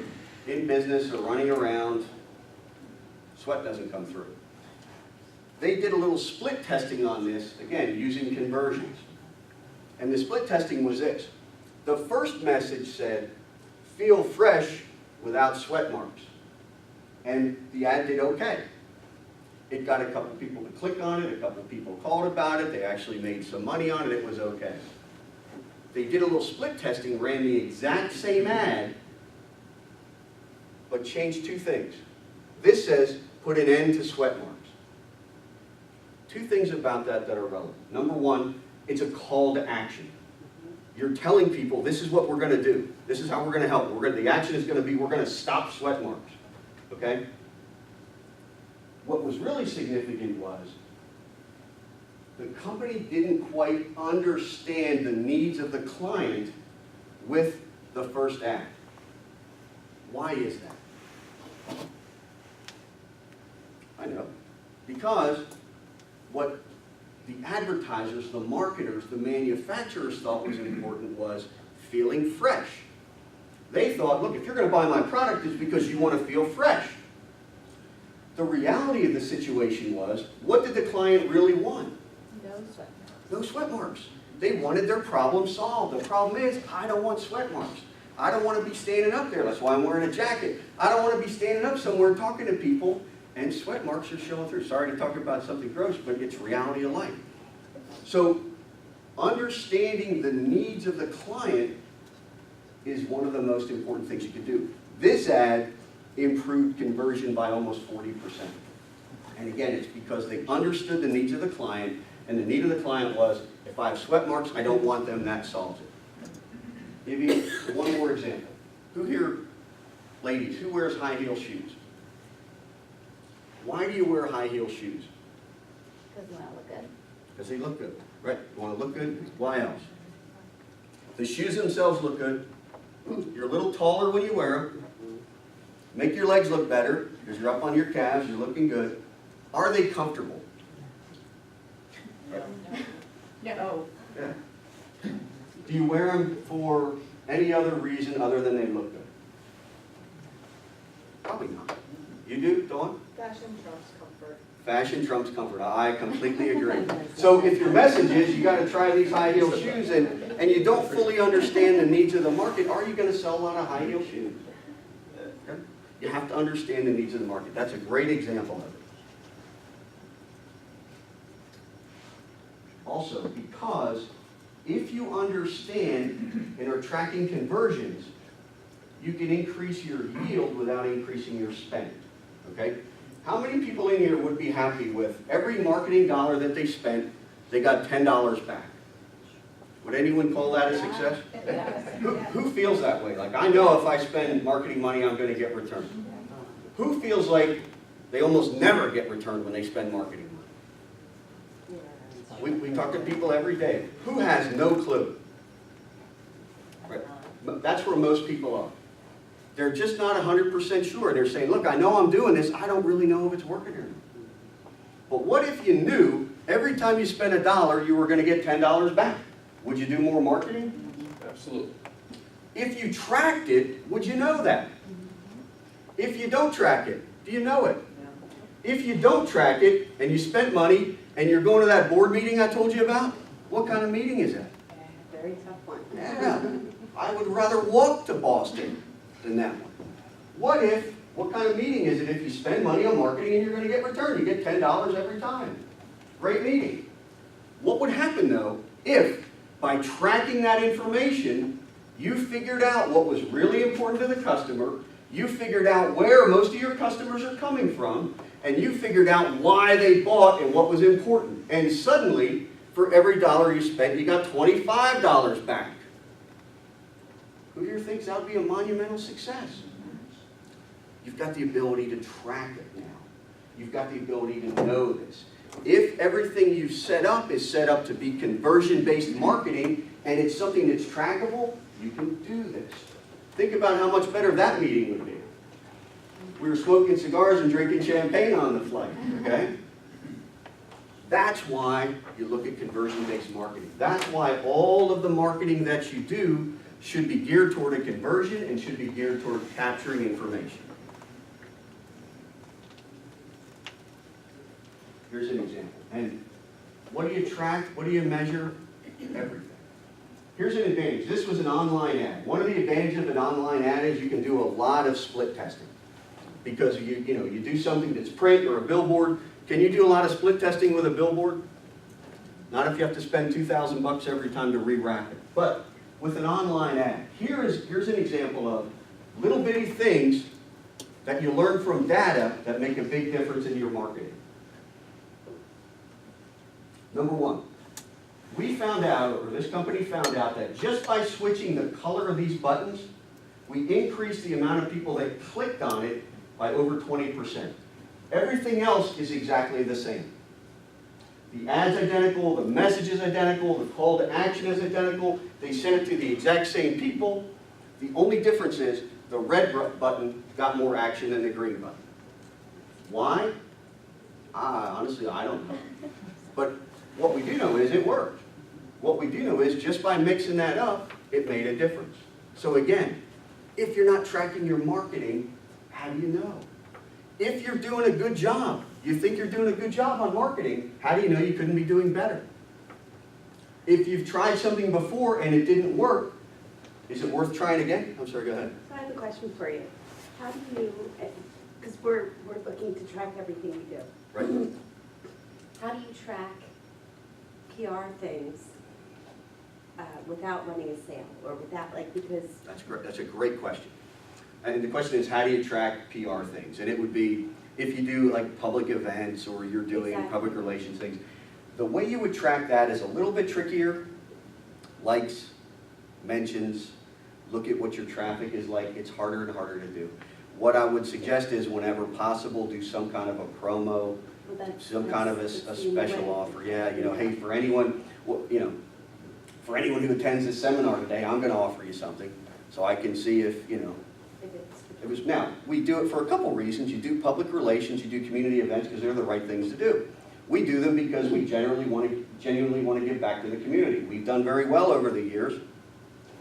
in business or running around, sweat doesn't come through. They did a little split testing on this, again, using conversions. And the split testing was this. The first message said, feel fresh without sweat marks. And the ad did okay. It got a couple people to click on it, a couple people called about it, they actually made some money on it, it was okay. They did a little split testing, ran the exact same ad, but changed two things. This says, put an end to sweat marks. Two things about that that are relevant. Number one, it's a call to action. You're telling people, this is what we're going to do. This is how we're going to help. The action is going to be, we're going to stop sweat marks. Okay? What was really significant was the company didn't quite understand the needs of the client with the first ad. Why is that? I know. Because what the advertisers, the marketers, the manufacturers thought was important was feeling fresh. They thought, look, if you're going to buy my product, it's because you want to feel fresh. The reality of the situation was, what did the client really want? No sweat marks. No sweat marks. They wanted their problem solved. The problem is, I don't want sweat marks. I don't want to be standing up there. That's why I'm wearing a jacket. I don't want to be standing up somewhere talking to people And sweat marks are showing through. Sorry to talk about something gross, but it's reality of life. So understanding the needs of the client is one of the most important things you can do. This ad improved conversion by almost 40%. And again, it's because they understood the needs of the client, and the need of the client was, if I have sweat marks, I don't want them, that solves it. Give you one more example. Who here, ladies, who wears high heel shoes? Why do you wear high heel shoes? Because we want to look good. Because they look good, right? You want to look good? Why else? The shoes themselves look good. You're a little taller when you wear them. Make your legs look better because you're up on your calves, you're looking good. Are they comfortable? No. Yeah. Do you wear them for any other reason other than they look good? Probably not. You do, Dawn? Fashion trumps comfort. Fashion trumps comfort. I completely agree. So if your message is you got to try these high heel shoes and you don't fully understand the needs of the market, are you going to sell a lot of high heel shoes? Okay. You have to understand the needs of the market. That's a great example of it. Also, because if you understand and are tracking conversions, you can increase your yield without increasing your spend. Okay? How many people in here would be happy with every marketing dollar that they spent, they got $10 back? Would anyone call that a success? Who feels that way? Like, I know if I spend marketing money, I'm going to get returned. Who feels like they almost never get returned when they spend marketing money? We talk to people every day. Who has no clue? Right. That's where most people are. They're just not 100% sure. They're saying, look, I know I'm doing this. I don't really know if it's working or not. But what if you knew every time you spent $1, you were going to get $10 back? Would you do more marketing? Absolutely. If you tracked it, would you know that? If you don't track it, do you know it? If you don't track it and you spent money and you're going to that board meeting I told you about, what kind of meeting is that? Very tough one. Yeah, I would rather walk to Boston than that one. What kind of meeting is it if you spend money on marketing and you're going to get returned? You get $10 every time. Great meeting. What would happen though if by tracking that information, you figured out what was really important to the customer, you figured out where most of your customers are coming from, and you figured out why they bought and what was important. And suddenly, for every dollar you spent, you got $25 back. Who here thinks that would be a monumental success? You've got the ability to track it now. You've got the ability to know this. If everything you've set up is set up to be conversion-based marketing, and it's something that's trackable, you can do this. Think about how much better that meeting would be. We were smoking cigars and drinking champagne on the flight, okay? That's why you look at conversion-based marketing. That's why all of the marketing that you do should be geared toward a conversion and should be geared toward capturing information. Here's an example. And what do you track? What do you measure? Everything. Here's an advantage. This was an online ad. One of the advantages of an online ad is you can do a lot of split testing. Because you do something that's print or a billboard. Can you do a lot of split testing with a billboard? Not if you have to spend $2,000 every time to rewrap it. But with an online ad, here's an example of little bitty things that you learn from data that make a big difference in your marketing. Number one, we found out, or this company found out, that just by switching the color of these buttons, we increased the amount of people that clicked on it by over 20%. Everything else is exactly the same. The ad's identical, the message is identical, the call to action is identical, they sent it to the exact same people. The only difference is the red button got more action than the green button. Why? Honestly, I don't know. But what we do know is it worked. What we do know is just by mixing that up, it made a difference. So again, if you're not tracking your marketing, how do you know? If you're doing a good job, you think you're doing a good job on marketing, how do you know you couldn't be doing better? If you've tried something before and it didn't work, is it worth trying again? I'm sorry, go ahead. So I have a question for you. How do you, Because we're looking to track everything we do. Right? How do you track PR things without running a sale or without, like, because, That's a great question. And the question is, how do you track PR things? And it would be, if you do like public events or you're doing Exactly. public relations things, the way you would track that is a little bit trickier. Likes, mentions, look at what your traffic is like. It's harder and harder to do. What I would suggest is whenever possible, do some kind of a promo, well, that's. some kind of a that's the only special way. offer. Yeah, you know, hey, for anyone, well, you know, for anyone who attends this seminar today, I'm gonna offer you something. So I can see if, you know, If it's- it was, now, we do it for a couple reasons. You do public relations, you do community events because they're the right things to do. We do them because we genuinely want to give back to the community. We've done very well over the years.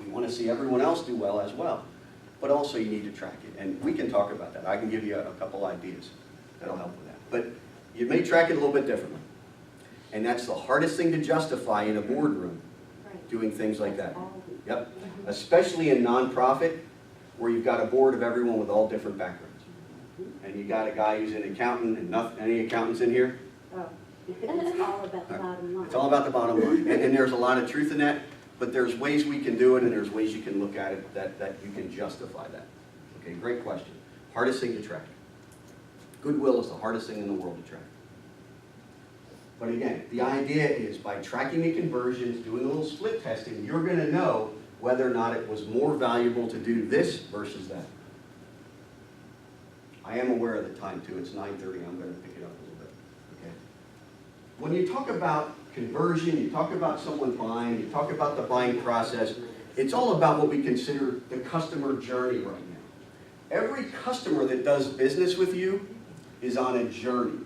We want to see everyone else do well as well. But also you need to track it. And we can talk about that. I can give you a couple ideas that'll help with that. But you may track it a little bit differently. And that's the hardest thing to justify in a boardroom, Right. doing things like that. All we- Yep. Especially in nonprofit, where you've got a board of everyone with all different backgrounds. And you got a guy who's an accountant, and any accountants in here? Oh, it's all about the bottom line. It's all about the bottom line. And there's a lot of truth in that, but there's ways we can do it, and there's ways you can look at it that you can justify that. Okay, great question. Hardest thing to track. Goodwill is the hardest thing in the world to track. But again, the idea is by tracking the conversions, doing a little split testing, you're going to know whether or not it was more valuable to do this versus that. I am aware of the time too. It's 9:30. I'm going to pick it up a little bit. Okay. When you talk about conversion, you talk about someone buying, you talk about the buying process, it's all about what we consider the customer journey right now. Every customer that does business with you is on a journey.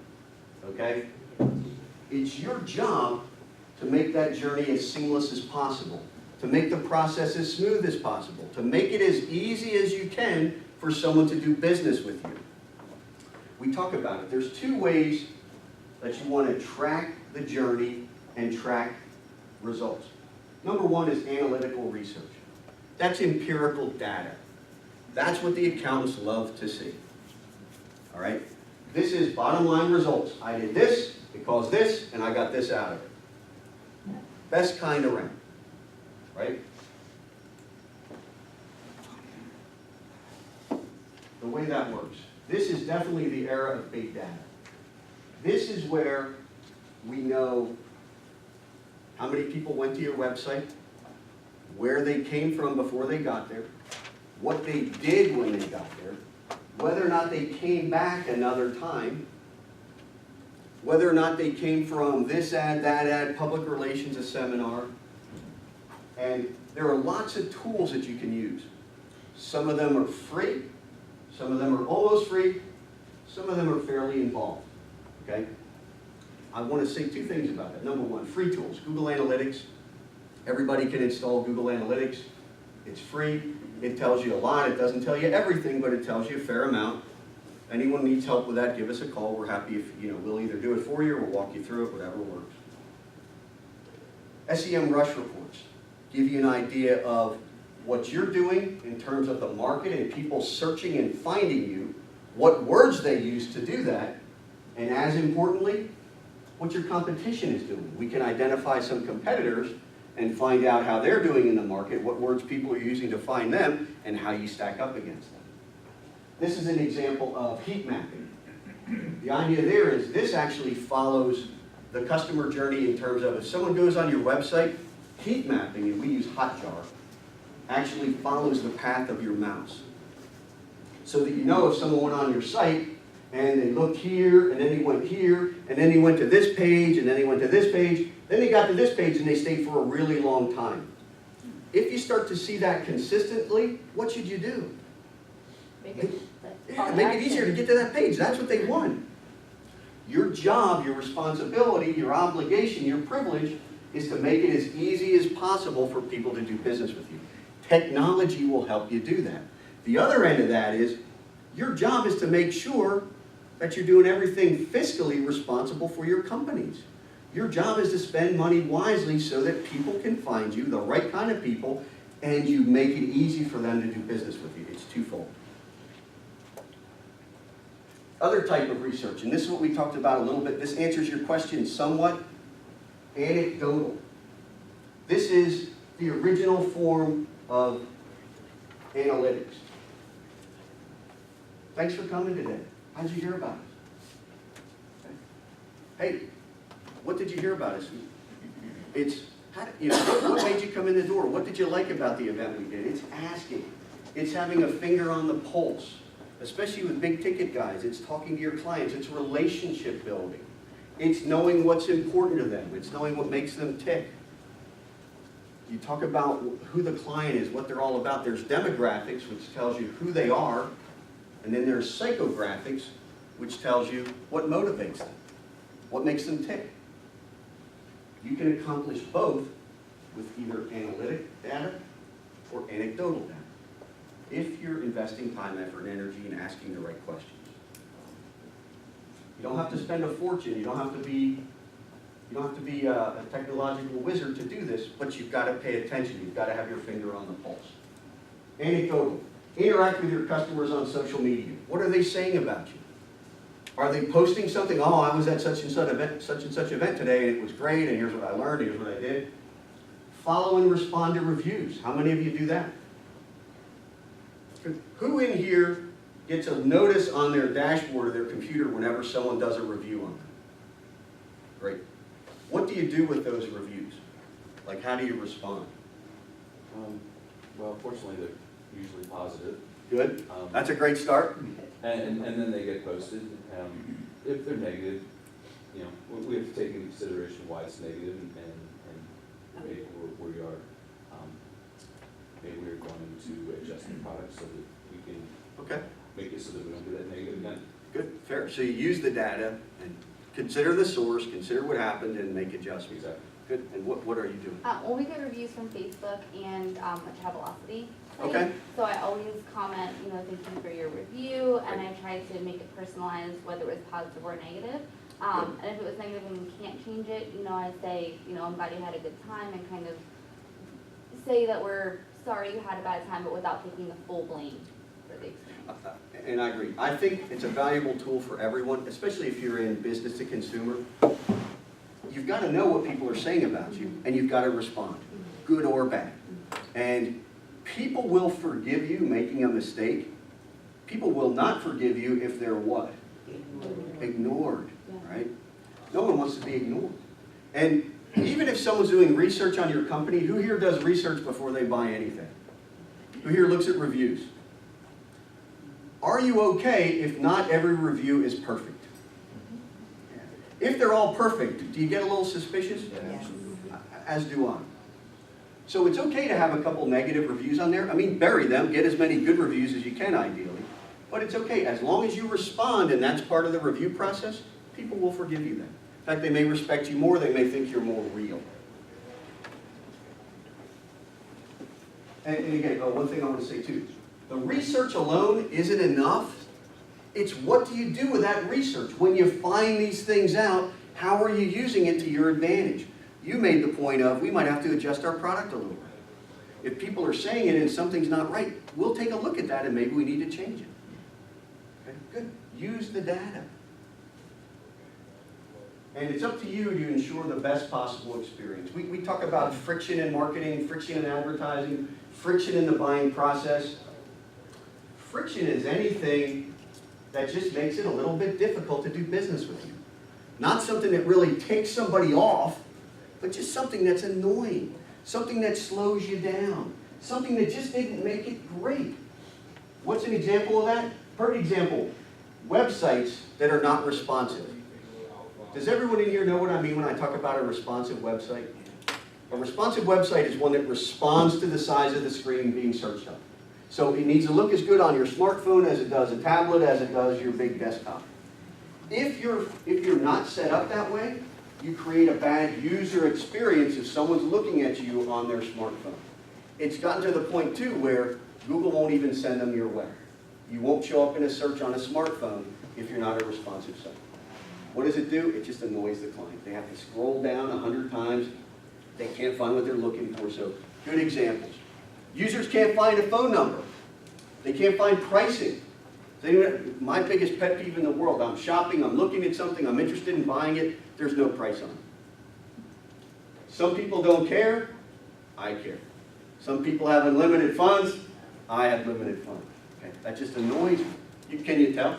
Okay? It's your job to make that journey as seamless as possible, to make the process as smooth as possible, to make it as easy as you can for someone to do business with you. We talk about it. There's two ways that you want to track the journey and track results. Number one is analytical research. That's empirical data. That's what the accountants love to see. All right? This is bottom line results. I did this, it caused this, and I got this out of it. Best kind around. Right? The way that works. This is definitely the era of big data. This is where we know how many people went to your website, where they came from before they got there, what they did when they got there, whether or not they came back another time, whether or not they came from this ad, that ad, public relations, a seminar. And there are lots of tools that you can use. Some of them are free, some of them are almost free, some of them are fairly involved. Okay? I want to say two things about that. Number one, free tools. Google Analytics. Everybody can install Google Analytics. It's free. It tells you a lot. It doesn't tell you everything, but it tells you a fair amount. Anyone needs help with that, give us a call. We're happy if, we'll either do it for you or we'll walk you through it, whatever works. Sem Rush Reports give you an idea of what you're doing in terms of the market and people searching and finding you, what words they use to do that, and as importantly, what your competition is doing. We can identify some competitors and find out how they're doing in the market, what words people are using to find them, and how you stack up against them. This is an example of heat mapping. The idea there is this actually follows the customer journey in terms of if someone goes on your website, heat mapping, and we use Hotjar, actually follows the path of your mouse. So that you know if someone went on your site and they looked here, and then they went here, and then they went to this page, and then they went to this page, then they got to this page and they stayed for a really long time. If you start to see that consistently, what should you do? Make it easier to get to that page. That's what they want. Your job, your responsibility, your obligation, your privilege is to make it as easy as possible for people to do business with you. Technology will help you do that. The other end of that is your job is to make sure that you're doing everything fiscally responsible for your companies. Your job is to spend money wisely so that people can find you, the right kind of people, and you make it easy for them to do business with you. It's twofold. Other type of research, and this is what we talked about a little bit. This answers your question somewhat. Anecdotal. This is the original form of analytics. Thanks for coming today. How did you hear about us? Hey, what did you hear about us? It's, what made you come in the door? What did you like about the event we did? It's asking. It's having a finger on the pulse, especially with big ticket guys. It's talking to your clients. It's relationship building. It's knowing what's important to them. It's knowing what makes them tick. You talk about who the client is, what they're all about. There's demographics, which tells you who they are, and then there's psychographics, which tells you what motivates them, what makes them tick. You can accomplish both with either analytic data or anecdotal data, if you're investing time, effort, and energy and asking the right questions. You don't have to spend a fortune. You don't have to be a technological wizard to do this, but you've got to pay attention. You've got to have your finger on the pulse. Anecdotal. Interact with your customers on social media. What are they saying about you? Are they posting something? Oh, I was at such and such event today, and it was great, and here's what I learned, here's what I did. Follow and respond to reviews. How many of you do that? Who in here gets a notice on their dashboard of their computer whenever someone does a review on them? Great. What do you do with those reviews? Like, how do you respond? Well, fortunately, they're usually positive. Good. That's a great start. And then they get posted. If they're negative, we have to take into consideration why it's negative and maybe where we are. Maybe we're going to adjust the product so that we can make it so that we don't do that negative again. Good, fair. So you use the data and consider the source, consider what happened, and make adjustments. Exactly. Good. And what are you doing? Well, we get reviews from Facebook and a Travelocity site. Okay. So I always comment, thank you for your review, and I try to make it personalized, whether it was positive or negative. And if it was negative and we can't change it, I say, I'm glad you had a good time, and kind of say that we're sorry you had a bad time, but without taking the full blame for the experience. And I agree. I think it's a valuable tool for everyone, especially if you're in business to consumer. You've got to know what people are saying about you, and you've got to respond, good or bad. And people will forgive you making a mistake. People will not forgive you if they're what? Ignored, right? No one wants to be ignored. And even if someone's doing research on your company, who here does research before they buy anything? Who here looks at reviews? Are you okay if not every review is perfect? If they're all perfect, do you get a little suspicious? Yes. As do I. So it's okay to have a couple negative reviews on there. I mean, bury them, get as many good reviews as you can ideally. But it's okay, as long as you respond and that's part of the review process, people will forgive you then. In fact, they may respect you more, they may think you're more real. And again, one thing I want to say too, the research alone isn't enough. It's what do you do with that research? When you find these things out, how are you using it to your advantage? You made the point of, we might have to adjust our product a little bit. If people are saying it and something's not right, we'll take a look at that and maybe we need to change it. Okay, good. Use the data. And it's up to you to ensure the best possible experience. We talk about friction in marketing, friction in advertising, friction in the buying process. Friction is anything that just makes it a little bit difficult to do business with you. Not something that really takes somebody off, but just something that's annoying, something that slows you down, something that just didn't make it great. What's an example of that? Perfect example, websites that are not responsive. Does everyone in here know what I mean when I talk about a responsive website? A responsive website is one that responds to the size of the screen being searched on. So it needs to look as good on your smartphone as it does a tablet, as it does your big desktop. If you're not set up that way, you create a bad user experience if someone's looking at you on their smartphone. It's gotten to the point too where Google won't even send them your way. You won't show up in a search on a smartphone if you're not a responsive site. What does it do? It just annoys the client. They have to scroll down 100 times. They can't find what they're looking for. So good examples. Users can't find a phone number. They can't find pricing. My biggest pet peeve in the world, I'm shopping, I'm looking at something, I'm interested in buying it, there's no price on it. Some people don't care, I care. Some people have unlimited funds, I have limited funds. Okay? That just annoys me. Can you tell?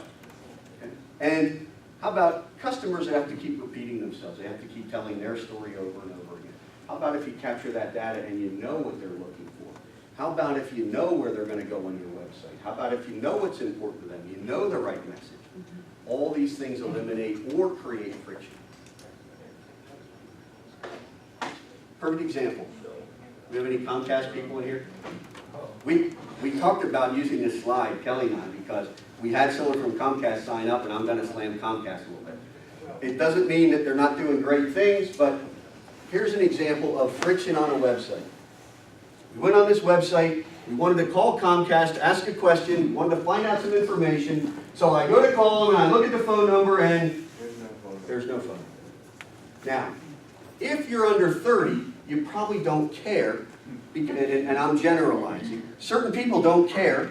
Okay. And how about customers that have to keep repeating themselves? They have to keep telling their story over and over again. How about if you capture that data and you know what they're looking for? How about if you know where they're going to go on your website? How about if you know what's important to them? You know the right message. All these things eliminate or create friction. Perfect example. We have any Comcast people in here? We talked about using this slide, Kelly and I, because we had someone from Comcast sign up, and I'm going to slam Comcast a little bit. It doesn't mean that they're not doing great things, but here's an example of friction on a website. We went on this website, we wanted to call Comcast to ask a question, we wanted to find out some information, so I go to call them and I look at the phone number and there's no phone. Now, if you're under 30, you probably don't care, and I'm generalizing. Certain people don't care,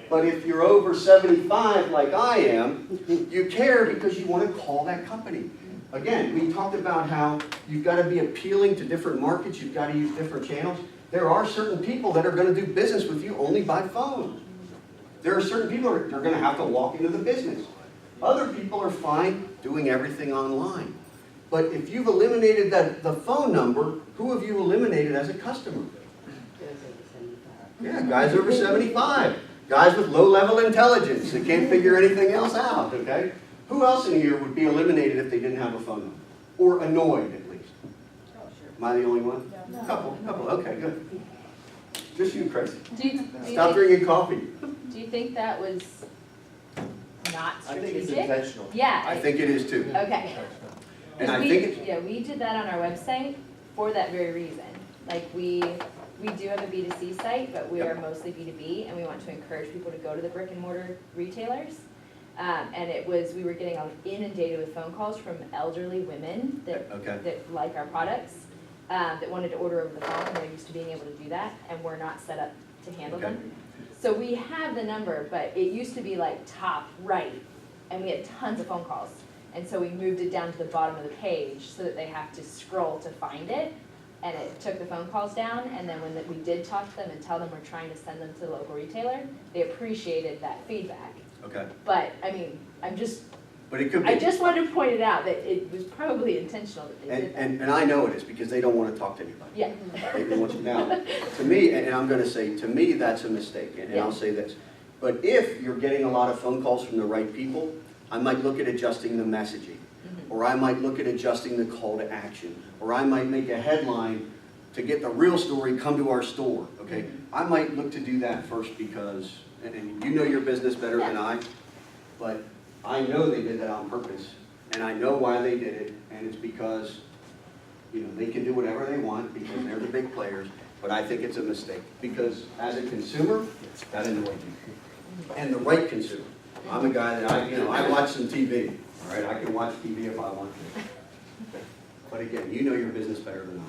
but if you're over 75 like I am, you care because you want to call that company. Again, we talked about how you've got to be appealing to different markets, you've got to use different channels. There are certain people that are going to do business with you only by phone. There are certain people that are going to have to walk into the business. Other people are fine doing everything online. But if you've eliminated the phone number, who have you eliminated as a customer? Yeah, guys over 75. Guys with low-level intelligence that can't figure anything else out, okay? Who else in here would be eliminated if they didn't have a phone number? Or annoyed, at least? Am I the only one? No. Couple, okay, good. Just you, Chris. Do Stop drinking coffee. you think that was not I think it's strategic? intentional. Yeah. I think it is too. Okay. And I We- think it's, Yeah, we did that on our website for that very reason. Like, we do have a B2C site, but we are mostly B2B, and we want to encourage people to go to the brick and mortar retailers. And we were getting inundated with phone calls from elderly women that like our products, that wanted to order over the phone, and they're used to being able to do that, and we're not set up to handle them. So we have the number, but it used to be like top right, and we had tons of phone calls. And so we moved it down to the bottom of the page so that they have to scroll to find it. And it took the phone calls down, and then when we did talk to them and tell them we're trying to send them to the local retailer, they appreciated that feedback. okay. But, I mean, But it could I be, just wanted to point it out that it was probably intentional that they did that. and I know it is, because they don't want to talk to anybody. Yeah. They want you now. To me, and I'm going to say, to me, that's a mistake, and I'll say this. But if you're getting a lot of phone calls from the right people, I might look at adjusting the messaging. Or I might look at adjusting the call to action. Or I might make a headline to get the real story, come to our store, okay? I might look to do that first because, and you know your business better than I, but I know they did that on purpose. And I know why they did it, and it's because, they can do whatever they want because they're the big players, but I think it's a mistake. Because as a consumer, that annoys me. And the right consumer. I'm a guy that I watch some TV. All right, I can watch TV if I want to. But again, you know your business better than I.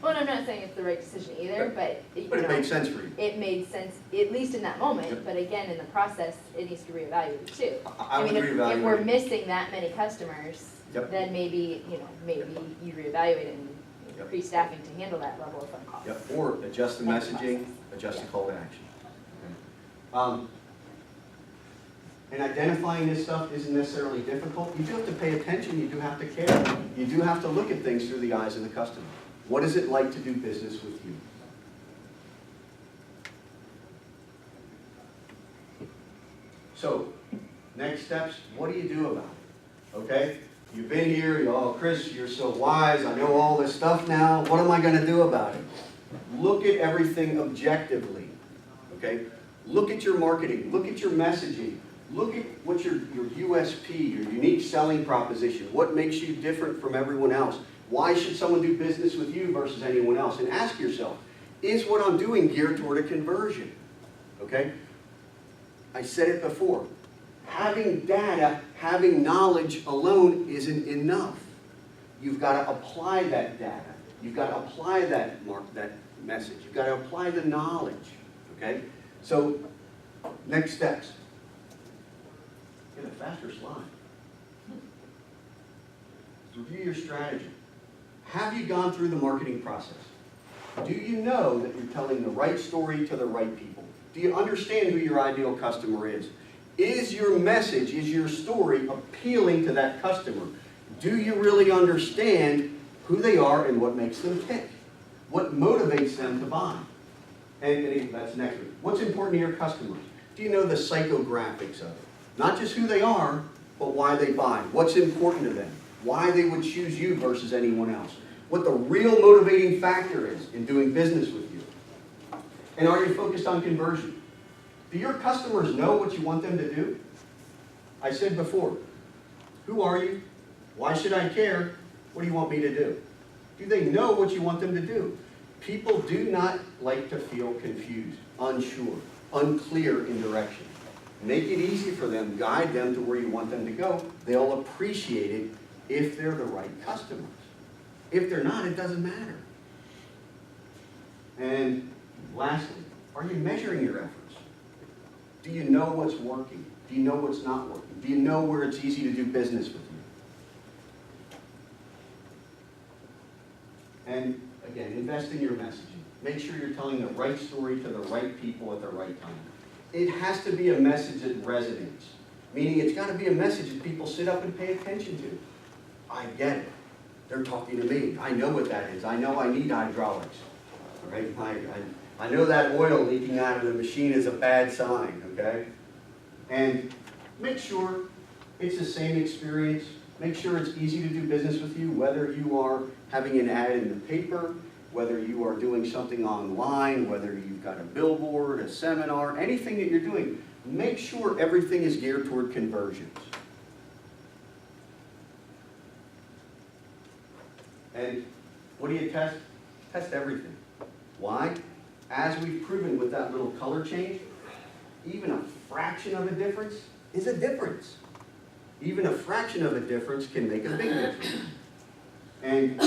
Well, I'm not saying it's the right decision either, but, But it makes sense for you. It made sense, at least in that moment, but again, in the process, it needs to be reevaluated too. I would mean, if we're reevaluate. missing that many customers, then maybe you reevaluate it and increase staffing to handle that level of phone calls. Yep, or adjust the messaging, adjust the call to action. Okay. And identifying this stuff isn't necessarily difficult. You do have to pay attention, you do have to care. You do have to look at things through the eyes of the customer. What is it like to do business with you? So, next steps, what do you do about it? Okay? You've been here, Chris, you're so wise, I know all this stuff now, what am I going to do about it? Look at everything objectively, okay? Look at your marketing, look at your messaging, look at what's your USP, your unique selling proposition, what makes you different from everyone else? Why should someone do business with you versus anyone else? And ask yourself, is what I'm doing geared toward a conversion? Okay? I said it before. Having data, having knowledge alone isn't enough. You've got to apply that data. You've got to apply that message. You've got to apply the knowledge. Okay? So, next steps. Get a faster slide. Review your strategy. Have you gone through the marketing process? Do you know that you're telling the right story to the right people? Do you understand who your ideal customer is? Is your message, is your story appealing to that customer? Do you really understand who they are and what makes them tick? What motivates them to buy? And that's next week. What's important to your customers? Do you know the psychographics of it? Not just who they are, but why they buy. What's important to them? Why they would choose you versus anyone else. What the real motivating factor is in doing business with you. And are you focused on conversion? Do your customers know what you want them to do? I said before, who are you? Why should I care? What do you want me to do? Do they know what you want them to do? People do not like to feel confused, unsure, unclear in direction. Make it easy for them, guide them to where you want them to go. They'll appreciate it if they're the right customers. If they're not, it doesn't matter. And lastly, are you measuring your efforts? Do you know what's working? Do you know what's not working? Do you know where it's easy to do business with you? And again, invest in your messaging. Make sure you're telling the right story to the right people at the right time. It has to be a message that resonates, meaning it's got to be a message that people sit up and pay attention to. I get it. They're talking to me. I know what that is. I know I need hydraulics. All right? I know that oil leaking out of the machine is a bad sign, okay? And make sure it's the same experience. Make sure it's easy to do business with you, whether you are having an ad in the paper, whether you are doing something online, whether you've got a billboard, a seminar, anything that you're doing. Make sure everything is geared toward conversions. And what do you test? Test everything. Why? As we've proven with that little color change, even a fraction of a difference is a difference. Even a fraction of a difference can make a big difference. And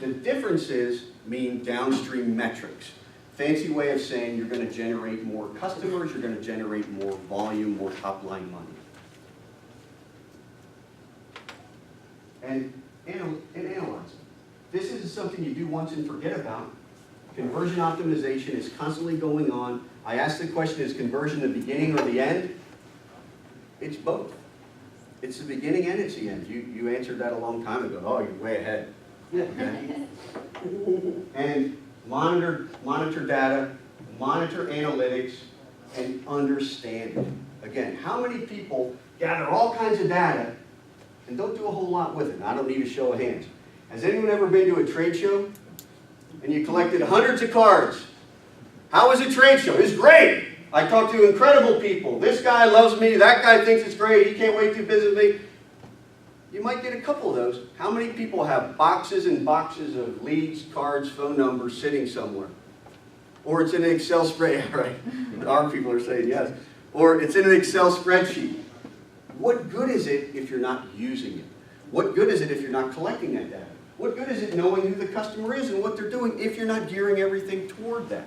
the differences mean downstream metrics. Fancy way of saying you're going to generate more customers, you're going to generate more volume, more top-line money. And analyze it. This isn't something you do once and forget about. Conversion optimization is constantly going on. I asked the question, is conversion the beginning or the end? It's both. It's the beginning and it's the end. You answered that a long time ago. Oh, you're way ahead. Okay. And monitor data, monitor analytics, and understand it. Again, how many people gather all kinds of data and don't do a whole lot with it? And I don't need a show of hands. Has anyone ever been to a trade show and you collected hundreds of cards? How was a trade show? It's great. I talked to incredible people. This guy loves me. That guy thinks it's great. He can't wait to visit me. You might get a couple of those. How many people have boxes and boxes of leads, cards, phone numbers sitting somewhere? Or it's in an Excel spreadsheet, right? Our people are saying yes. Or it's in an Excel spreadsheet. What good is it if you're not using it? What good is it if you're not collecting that data? What good is it knowing who the customer is and what they're doing if you're not gearing everything toward that?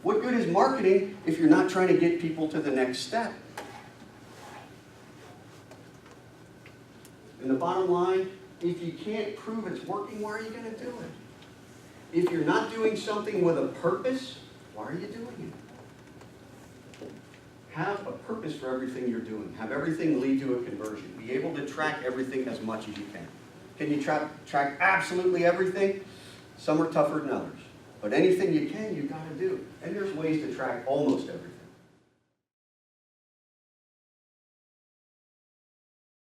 What good is marketing if you're not trying to get people to the next step? And the bottom line, if you can't prove it's working, why are you going to do it? If you're not doing something with a purpose, why are you doing it? Have a purpose for everything you're doing. Have everything lead to a conversion. Be able to track everything as much as you can. Can you track absolutely everything? Some are tougher than others. But anything you can, you've got to do. And there's ways to track almost everything.